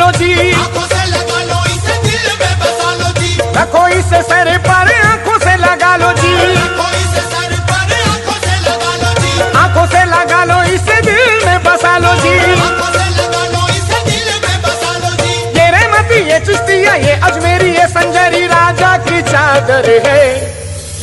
लो जी, आंखों से लगा लो इसे दिल में बसा लो जी, रखो इसे सर पर आंखों से लगा लो जी, रखो इसे सर पर आंखों से लगा लो जी, आंखों से लगा लो इसे दिल में बसा लो जी, आंखों से लगा लो इसे दिल में बसा लो जी। ये रहमती ये चिश्तिया ये अजमेरी ये संजरी राजा की चादर है,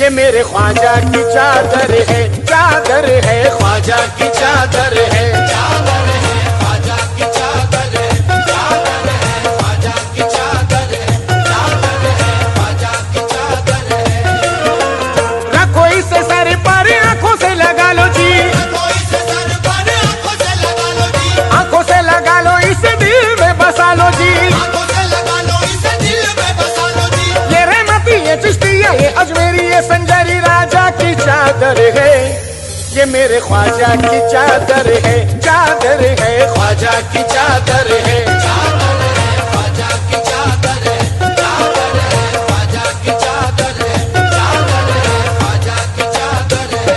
ये मेरे ख्वाजा की चादर है, चादर है ख्वाजा की चादर है, चादर है ख्वाजा की चादर है, चादर है ख्वाजा की चादर है, चादर है ख्वाजा की चादर है। रखो इसे सर पर आंखों से लगा लो जी, रखो इसे सर पर आंखों से लगा लो जी, आंखों से लगा लो इसे दिल में बसा लो जी, आंखों से लगा लो इसे दिल में बसा लो जी। ये रहमती ये चिश्तिया ये अजमेरी ये संजरी राजा की चादर है, ये मेरे ख्वाजा की चादर है, चादर है ख्वाजा की चादर है, चादर है ख्वाजा की चादर है, चादर है ख्वाजा की चादर है, चादर है ख्वाजा की चादर है।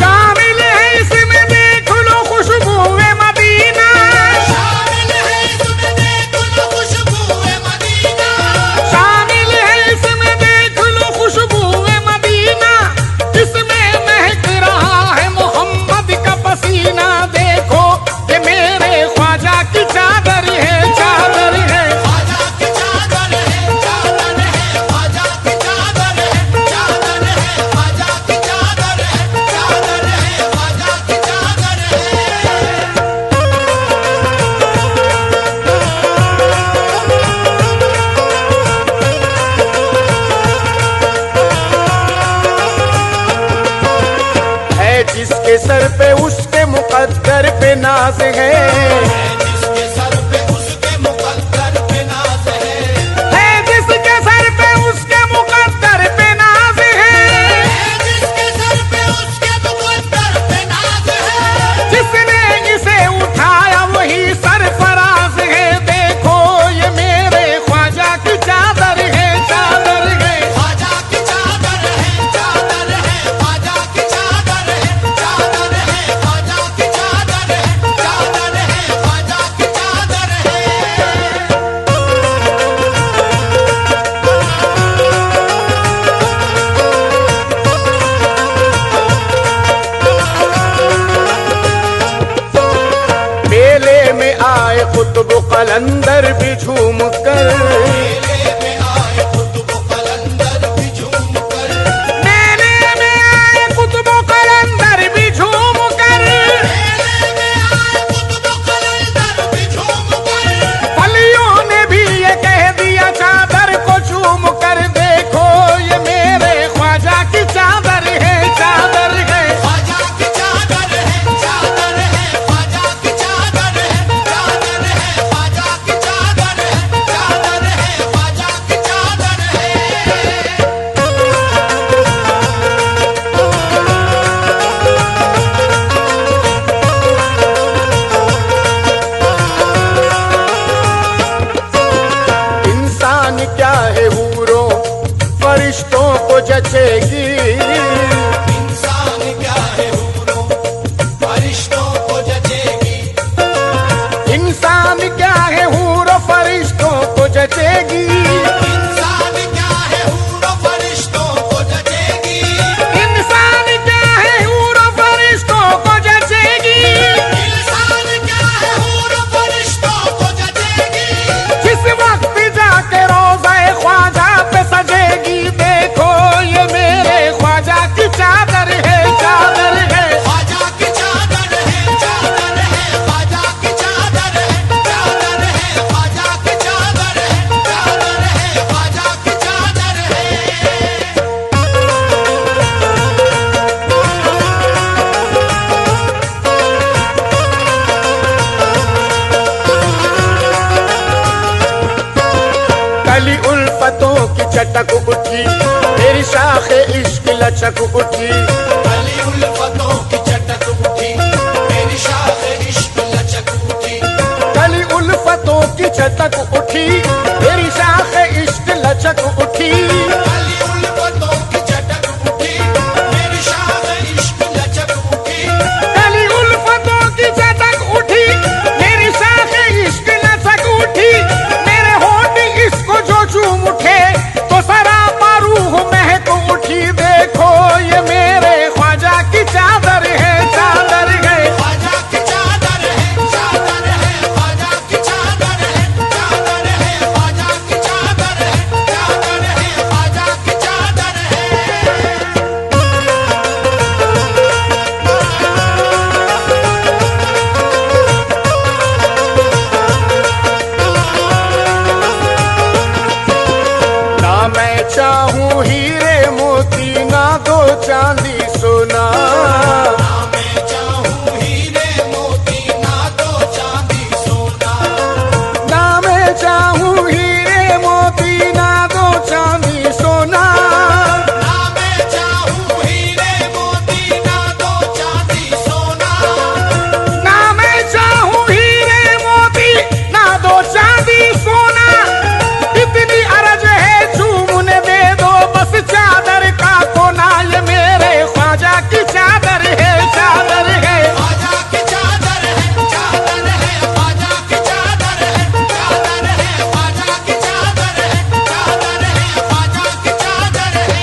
शामिल है इसमें देख लो खुशबूए मदीना, शामिल है इसमें देख लो खुशबूए मदीना, शामिल है इसमें देख लो खुशबूए मदीना, इसमें महक रहा है मोहम्मद का पसीना, देखो ये मेरे ख्वाजा की चादर है, चादर है, ख्वाजा की चादर है, चादर है ख्वाजा की चादर है, चादर है ख्वाजा की चादर है, चादर है ख्वाजा की चादर है। है जिसके सर पे उसके मुकद्दर पे नाज है, जिसके सर पे उसके मुकद्दर पे नाज है जिसके सर पे उसके मुकद्दर पे नाज है, जिसके सर पे उसके मुकद्दर पे नाज है, जिसने इसे उठाया वही सरफराज है, देखो ये मेरे ख्वाजा की चादर है, चादर है, ख्वाजा की चादर है, चादर है ख्वाजा की चादर है, चादर है ख्वाजा की चादर है, चादर है ख्वाजा की चादर है। मेले में आए कुतुब कलंदर भी झूम कर, मेले में आए कुतुब कलंदर भी झूम कर, मेले में आए कुतुब कलंदर भी झूम कर, मेले में आए कुतुब कलंदर भी झूम कर, फलियों ने भी ये कह दिया चादर को चूम कर, देखो ये मेरे ख्वाजा की चादर है, चादर है, ख्वाजा की चादर है, चादर है ख्वाजा की चादर है, चादर है ख्वाजा की चादर है, चटक उठी, मेरी शाख इश्क लचक उठी। कली उल्फतों की चटक उठी, मेरी शाख इश्क लचक उठी। कली उल्फतों की चटक उठी, मेरी शाख इश्क लचक उठी। कली उल्फतों की चटक उठी, मेरी शाख इश्क लचक उठी। कली उल्फतों की चटक उठी, मेरी शाख इश्क लचक उठी। मेरे होठ इसको जो चूम उठे तो सरापा रूह महक उठी। देखो ये मेरे ख्वाजा की चादर है, चादर है। ख्वाजा की चादर है, चादर है। ख्वाजा की चादर है, चादर है। ख्वाजा की चादर है, चादर है। ख्वाजा की चादर है। ना मैं चाहूं हीरे मोती, ना दो चांदी सोना। ना मैं चाहूं हीरे मोती, ना दो चांदी सोना। ना मैं चाहूं हीरे मोती, ना दो चांदी सोना। ना मैं चाहूं हीरे मोती, ना दो चांदी सोना। ना मैं चाहूं हीरे मोती, ना दो चांदी सोना। इतनी अरज है चूमने दे दो बस चादर का कोना। ये मेरे ख्वाजा की चादर है, चादर है। ख्वाजा की चादर है, चादर है। ख्वाजा की चादर है, चादर है। ख्वाजा की चादर है, चादर है। ख्वाजा की चादर है।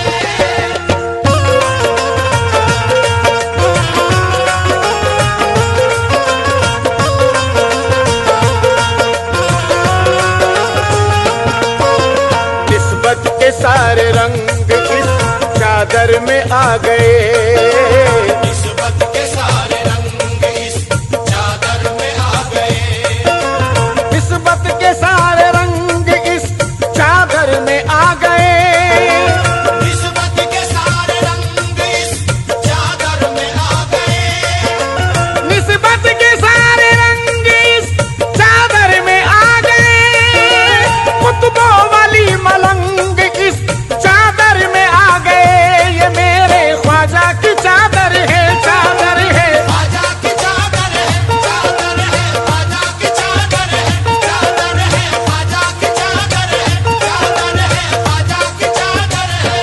निस्बत के सारे रंग इस चादर में आ गए। निस्बत के सारे रंग इस चादर में आ गए। निस्बत के सारे रंग इस चादर में आ गए। निस्बत के सारे रंग इस चादर में आ गए। निस्बत के सारे रंग इस चादर में आ गए। कुतुबों वाली मलंग इस चादर में आ गए। ये मेरे ख्वाजा की चादर है, चादर है। ख्वाजा की चादर है, चादर है। ख्वाजा की चादर है, चादर है। ख्वाजा की चादर है, चादर है। ख्वाजा की चादर है।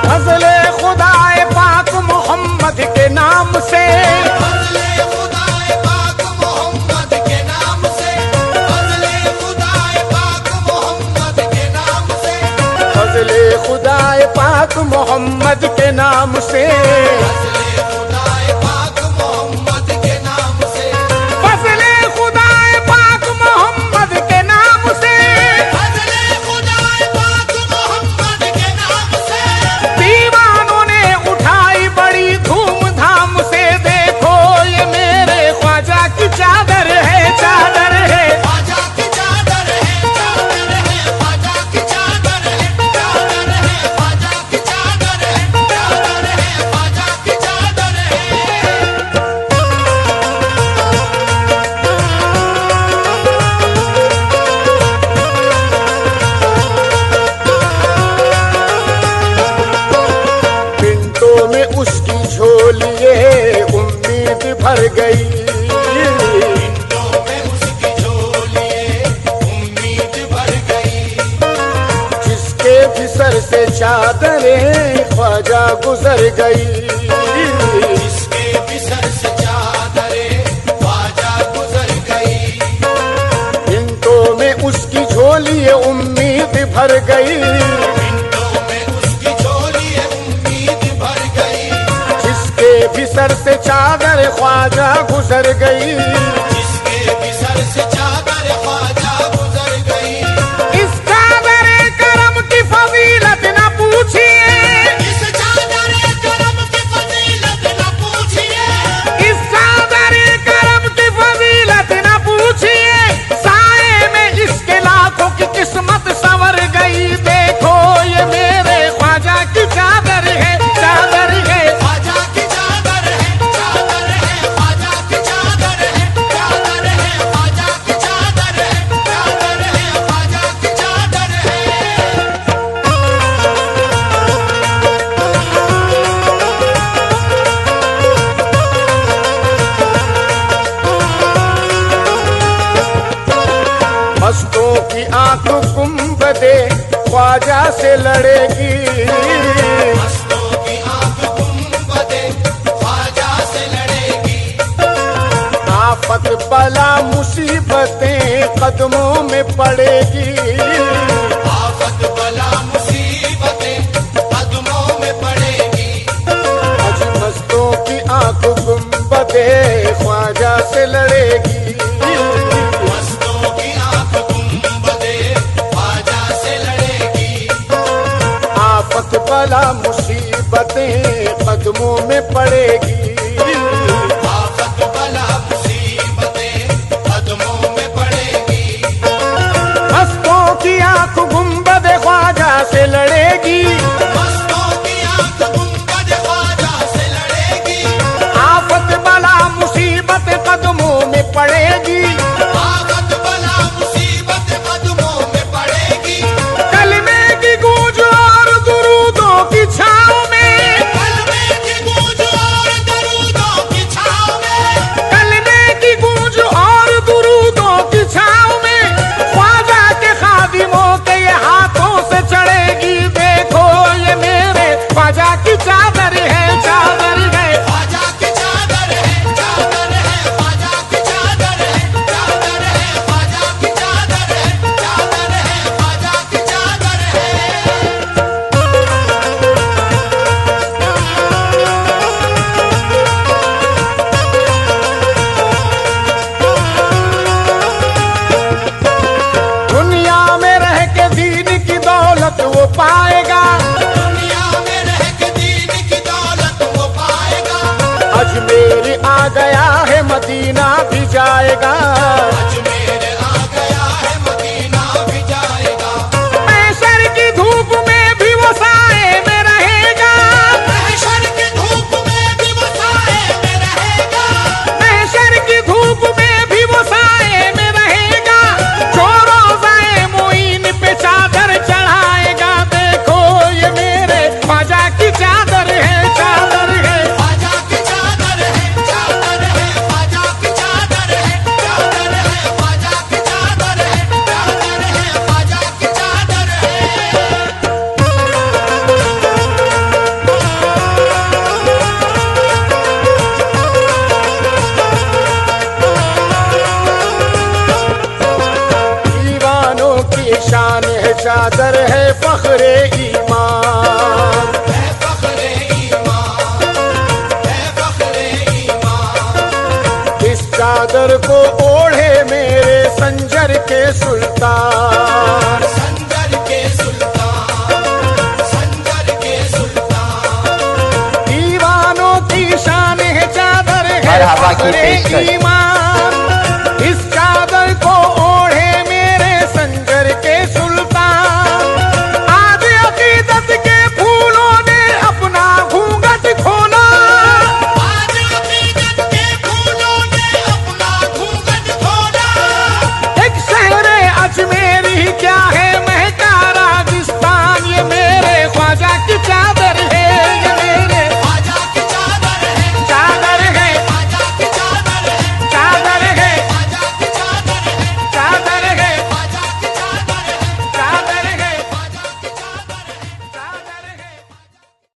फजले खुदाए पाक मोहम्मद के नाम से। फजले खुदाए पाक मोहम्मद के नाम से। फजले खुदाए पाक मोहम्मद के नाम से। फजले खुदाए पाक मोहम्मद के नाम से। फजले खुदाए पाक मोहम्मद के नाम से। फजले खुदाए पाक मोहम्मद के नाम से। फजले खुदाए पाक मोहम्मद के नाम से। दीवानों ने उठाई बड़ी धूमधाम से। देखो ये मेरे ख्वाजा की चादर है, चादर है। ख्वाजा की चादर है, चादर है। ख्वाजा की चादर है, चादर है। ख्वाजा की चादर है, चादर है। ख्वाजा की चादर है। पिंटों में उसकी झोलिए उम्मीद भर गई। पिंडों में उसकी झोलिए उम्मीद भर गई। जिसके भी सर से चादरें ख्वाजा गुजर गई। जिसके भी सर से चादरें ख्वाजा गुजर गई। पिंटों में उसकी झोलिए उम्मीद भर गई। पिंडों में उसकी झोलिए उम्मीद भर गई। जिसके भी सर से चादर ख्वाजा गुजर गई। जिसके भी सर से चादर ख्वाजा गुजर गई। इस चादर करम की फजीलत न पूछिए। इस चादर करम की फजीलत न पूछिए। इस चादर करम की फजीलत न पूछिए। साए में इसके लाखों की किस्मत संवर गई। देखो ये मेरे ख्वाजा की चादर है, चादर गुंबदे ख्वाजा से लड़ेगी। मस्तों की आंख गुंबदे ख्वाजा से लड़ेगी। आफत बला मुसीबतें कदमों में पड़ेगी। आफत बला मुसीबतें कदमों में पड़ेगी। आज मस्तों की आंख गुंबदे ख्वाजा से लड़ेगी। मस्तों की आंख गुंबदे ख्वाजा से लड़ेगी। आफत बला मुसीबतें कदमों में पड़ेगी। आफत बला मुसीबतें कदमों में पड़ेगी। मस्तों की आंख गुंबदे ख्वाजा से लड़ेगी। मस्तों की आंख गुंबदे ख्वाजा से लड़ेगी। आफत बला मुसीबत कदमों में पड़ेगी। आफत बला मुसीबत कदमों में पड़ेगी। कलमे की गूंज और दुरूदों की छाँव में, कलमे की गूंज और दरूदों की छाँव में। कलमे की गूंज और दुरूदों की छाँव में ख्वाजा के खादिमों के ये हाथों से चढ़ेगी। देखो ये मेरे ख्वाजा की चादर है, चादर है। ख्वाजा की चादर है, चादर है। ख्वाजा की चादर है, चादर है। ख्वाजा की चादर है, चादर है। ख्वाजा की चादर है। दुनिया में रह के दीन की दौलत वो पाएगा। दुनिया में रह के दीन की दौलत वो पाएगा। अजमेर आ गया है मदीना भी जाएगा। अजमेर आ गया है मदीना भी जाएगा। महशर की धूप में भी वो साए में रहेगा। महशर की धूप में भी वो साए में रहेगा। महशर की धूप में भी वो साए में रहेगा। जो रोज़ाए मोइन पे चादर चढ़ाएगा। देखो ये मेरे ख्वाजा की चादर है, चादर है। ख्वाजा की चादर है, चादर है। ख्वाजा की चादर है, चादर है। ख्वाजा की चादर है, चादर है। ख्वाजा की चादर है। दीवानों की शान है, चादर है फख्रे ईमान। है फख्रे ईमान, है फख्रे ईमान। इस चादर को ओढ़े मेरे संजर के सुल्तान। संजर के सुल्तान, संजर के सुल्तान। दीवानों की शान है, चादर है मरहबा की फख्रे पेशकश। ईमान।